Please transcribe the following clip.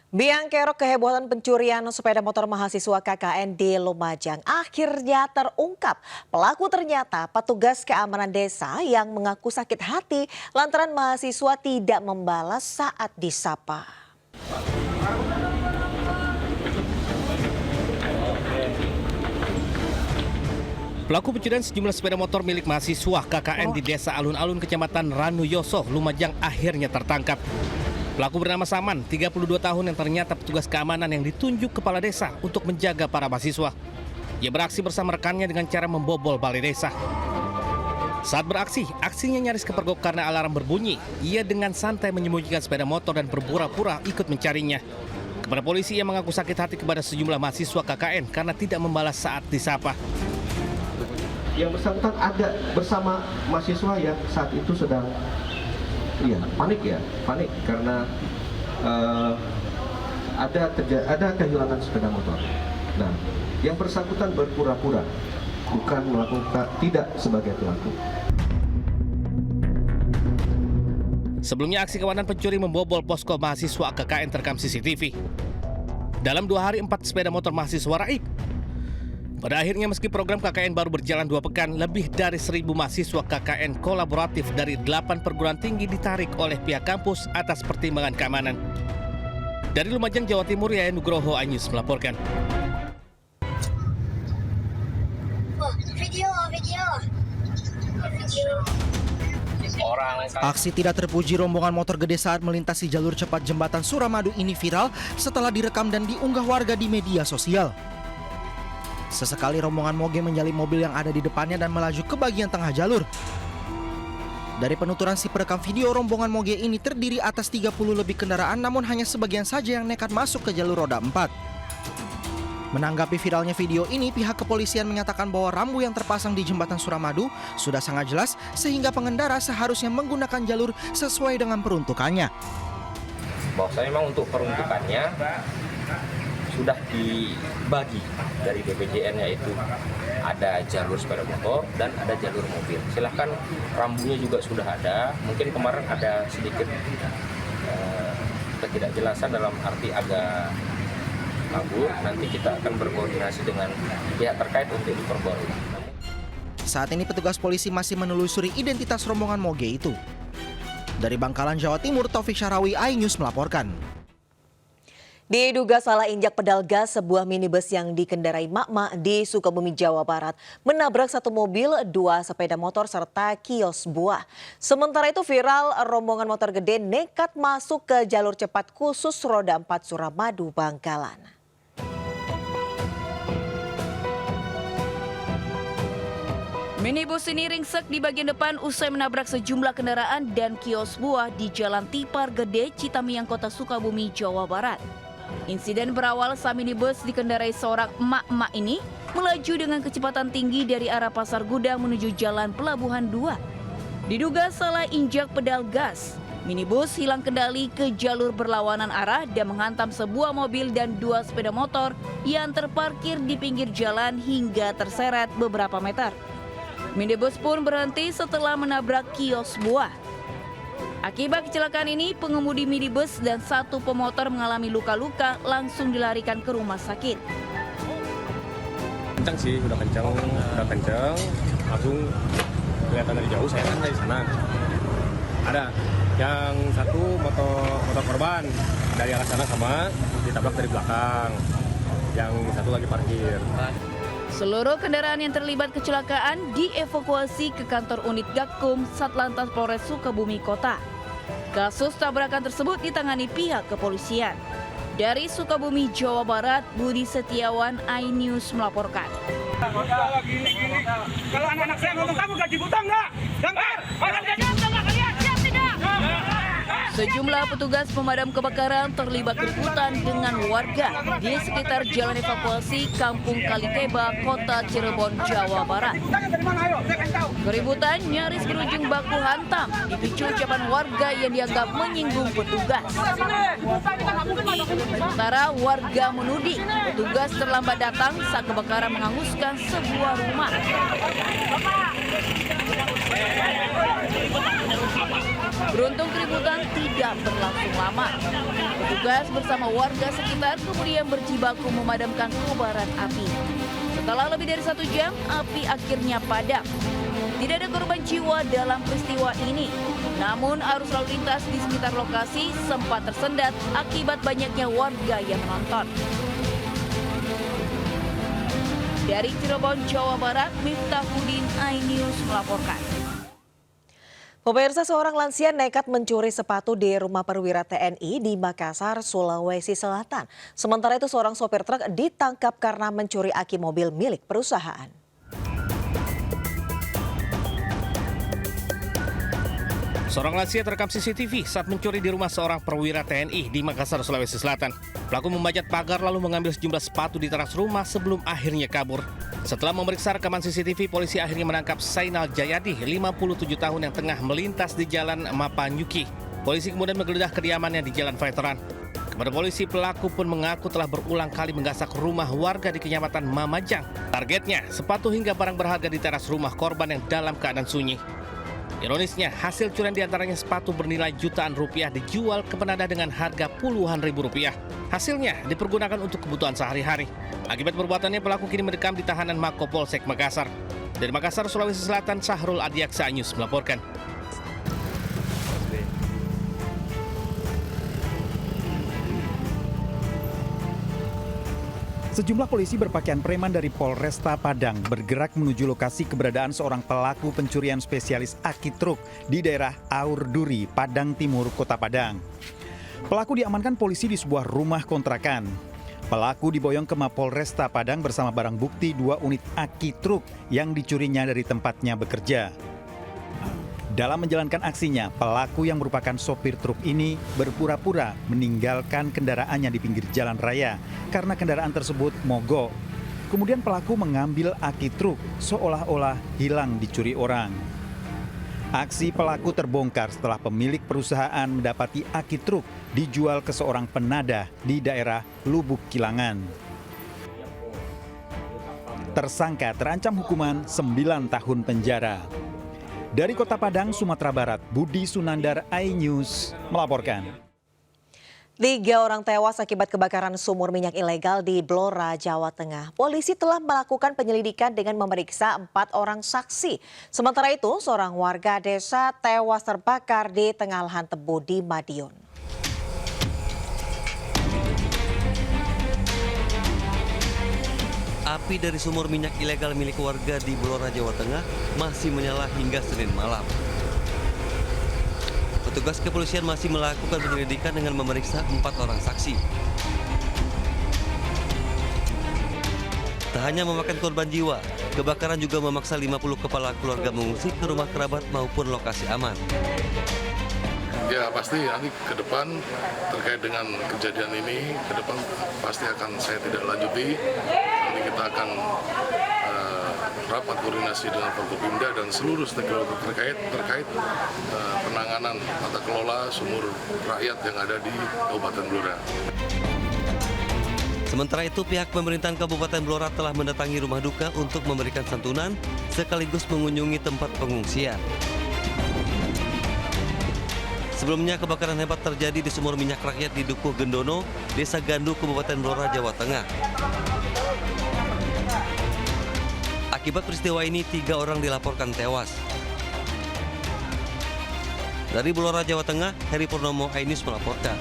Biang kerok kehebohan pencurian sepeda motor mahasiswa KKN di Lumajang akhirnya terungkap. Pelaku ternyata petugas keamanan desa yang mengaku sakit hati lantaran mahasiswa tidak membalas saat disapa. Pelaku pencurian sejumlah sepeda motor milik mahasiswa KKN di Desa Alun-Alun, Kecamatan Ranuyoso, Lumajang akhirnya tertangkap. Pelaku bernama Saman, 32 tahun yang ternyata petugas keamanan yang ditunjuk kepala desa untuk menjaga para mahasiswa. Ia beraksi bersama rekannya dengan cara membobol balai desa. Saat beraksi, aksinya nyaris kepergok karena alarm berbunyi. Ia dengan santai menyembunyikan sepeda motor dan berpura-pura ikut mencarinya. Kepada polisi, ia mengaku sakit hati kepada sejumlah mahasiswa KKN karena tidak membalas saat disapa. Yang bersangkutan ada bersama mahasiswa yang saat itu sedang panik karena ada kehilangan sepeda motor. Nah, yang bersangkutan berpura-pura bukan melakukan, tidak sebagai pelaku. Sebelumnya aksi kawanan pencuri membobol posko mahasiswa KKN terekam CCTV. Dalam 2 hari 4 sepeda motor mahasiswa raib. Pada akhirnya meski program KKN baru berjalan 2 pekan, lebih dari 1.000 mahasiswa KKN kolaboratif dari 8 perguruan tinggi ditarik oleh pihak kampus atas pertimbangan keamanan. Dari Lumajang, Jawa Timur, Yayan Nugroho, iNews melaporkan. Video. Aksi tidak terpuji rombongan motor gede saat melintasi jalur cepat jembatan Suramadu ini viral setelah direkam dan diunggah warga di media sosial. Sesekali rombongan moge menyalip mobil yang ada di depannya dan melaju ke bagian tengah jalur. Dari penuturan si perekam video, rombongan moge ini terdiri atas 30 lebih kendaraan, namun hanya sebagian saja yang nekat masuk ke jalur roda 4. Menanggapi viralnya video ini, pihak kepolisian menyatakan bahwa rambu yang terpasang di jembatan Suramadu sudah sangat jelas sehingga pengendara seharusnya menggunakan jalur sesuai dengan peruntukannya. Bahwasanya memang untuk peruntukannya sudah dibagi dari BPJN, yaitu ada jalur sepeda motor dan ada jalur mobil. Silahkan, rambunya juga sudah ada. Mungkin kemarin ada sedikit ketidakjelasan dalam arti agak kabur. Nanti kita akan berkoordinasi dengan pihak terkait untuk diperbarui. Saat ini petugas polisi masih menelusuri identitas rombongan moge itu. Dari Bangkalan, Jawa Timur, Taufik Syarawi, iNews melaporkan. Diduga salah injak pedal gas, sebuah minibus yang dikendarai mak-mak di Sukabumi, Jawa Barat menabrak 1 mobil, 2 sepeda motor serta kios buah. Sementara itu viral rombongan motor gede nekat masuk ke jalur cepat khusus roda 4 Suramadu, Bangkalan. Minibus ini ringsek di bagian depan usai menabrak sejumlah kendaraan dan kios buah di Jalan Tipar Gede, Citamiang, Kota Sukabumi, Jawa Barat. Insiden berawal saat minibus dikendarai seorang emak-emak ini melaju dengan kecepatan tinggi dari arah Pasar Gudang menuju Jalan Pelabuhan 2. Diduga salah injak pedal gas, minibus hilang kendali ke jalur berlawanan arah dan menghantam sebuah mobil dan 2 sepeda motor yang terparkir di pinggir jalan hingga terseret beberapa meter. Minibus pun berhenti setelah menabrak kios buah. Akibat kecelakaan ini, pengemudi minibus dan 1 pemotor mengalami luka-luka langsung dilarikan ke rumah sakit. Kencang sih, udah kencang. Langsung kelihatan dari jauh, saya kan dari sana. Ada yang 1 motor korban dari arah sana sama ditabrak dari belakang. Yang 1 lagi parkir. Seluruh kendaraan yang terlibat kecelakaan dievakuasi ke kantor unit Gakum Satlantas Polres Sukabumi Kota. Kasus tabrakan tersebut ditangani pihak kepolisian. Dari Sukabumi, Jawa Barat, Budi Setiawan, iNews melaporkan. Kalau anak-anak saya ngomong, kamu gaji buta enggak? Dengar! Orang gaji buta enggak kalian? Siap tidak? Sejumlah petugas pemadam kebakaran terlibat keributan dengan warga di sekitar jalan evakuasi Kampung Kaliteba, Kota Cirebon, Jawa Barat. Keributan nyaris berujung baku hantam dipicu ucapan warga yang dianggap menyinggung petugas. Sementara warga menuding petugas terlambat datang saat kebakaran menghanguskan sebuah rumah. Beruntung keributan tidak berlangsung lama. Petugas bersama warga sekitar kemudian berjibaku memadamkan kobaran api. Setelah lebih dari 1 jam, api akhirnya padam. Tidak ada korban jiwa dalam peristiwa ini. Namun arus lalu lintas di sekitar lokasi sempat tersendat akibat banyaknya warga yang menonton. Dari Cirebon, Jawa Barat, Miftahudin, iNews melaporkan. Pemirsa, seorang lansia nekat mencuri sepatu di rumah perwira TNI di Makassar, Sulawesi Selatan. Sementara itu seorang sopir truk ditangkap karena mencuri aki mobil milik perusahaan. Seorang lansia terekam CCTV saat mencuri di rumah seorang perwira TNI di Makassar, Sulawesi Selatan. Pelaku memanjat pagar lalu mengambil sejumlah sepatu di teras rumah sebelum akhirnya kabur. Setelah memeriksa rekaman CCTV, polisi akhirnya menangkap Sainal Jayadi, 57 tahun yang tengah melintas di Jalan Mapanyuki. Polisi kemudian menggeledah kediamannya di Jalan Veteran. Kepada polisi, pelaku pun mengaku telah berulang kali menggasak rumah warga di Kecamatan Mamajang. Targetnya, sepatu hingga barang berharga di teras rumah korban yang dalam keadaan sunyi. Ironisnya, hasil curian diantaranya sepatu bernilai jutaan rupiah dijual ke penadah dengan harga puluhan ribu rupiah. Hasilnya dipergunakan untuk kebutuhan sehari-hari. Akibat perbuatannya, pelaku kini mendekam di tahanan Mako Polsek Makassar. Dari Makassar, Sulawesi Selatan, Sahrul Adiaksa, iNews melaporkan. Sejumlah polisi berpakaian preman dari Polresta Padang bergerak menuju lokasi keberadaan seorang pelaku pencurian spesialis aki truk di daerah Aur Duri, Padang Timur, Kota Padang. Pelaku diamankan polisi di sebuah rumah kontrakan. Pelaku diboyong ke Mapolresta Padang bersama barang bukti 2 unit aki truk yang dicurinya dari tempatnya bekerja. Dalam menjalankan aksinya, pelaku yang merupakan sopir truk ini berpura-pura meninggalkan kendaraannya di pinggir jalan raya karena kendaraan tersebut mogok. Kemudian pelaku mengambil aki truk seolah-olah hilang dicuri orang. Aksi pelaku terbongkar setelah pemilik perusahaan mendapati aki truk dijual ke seorang penadah di daerah Lubuk Kilangan. Tersangka terancam hukuman 9 tahun penjara. Dari Kota Padang, Sumatera Barat, Budi Sunandar, iNews melaporkan. 3 orang tewas akibat kebakaran sumur minyak ilegal di Blora, Jawa Tengah. Polisi telah melakukan penyelidikan dengan memeriksa 4 orang saksi. Sementara itu, seorang warga desa tewas terbakar di tengah lahan tebu di Madiun. Api dari sumur minyak ilegal milik warga di Blora, Jawa Tengah masih menyala hingga Senin malam. Petugas kepolisian masih melakukan penyelidikan dengan memeriksa 4 orang saksi. Tak hanya memakan korban jiwa, kebakaran juga memaksa 50 kepala keluarga mengungsi ke rumah kerabat maupun lokasi aman. Ya pasti nanti ke depan terkait dengan kejadian ini, ke depan pasti akan saya tidak lanjuti. Nanti kita akan rapat koordinasi dengan Forkopimda dan seluruh stakeholder terkait penanganan tata kelola sumur rakyat yang ada di Kabupaten Blora. Sementara itu, pihak pemerintahan Kabupaten Blora telah mendatangi rumah duka untuk memberikan santunan sekaligus mengunjungi tempat pengungsian. Sebelumnya, kebakaran hebat terjadi di sumur minyak rakyat di Dukuh Gendono, Desa Gandu, Kabupaten Blora, Jawa Tengah. Akibat peristiwa ini, 3 orang dilaporkan tewas. Dari Blora, Jawa Tengah, Heri Purnomo, iNews melaporkan.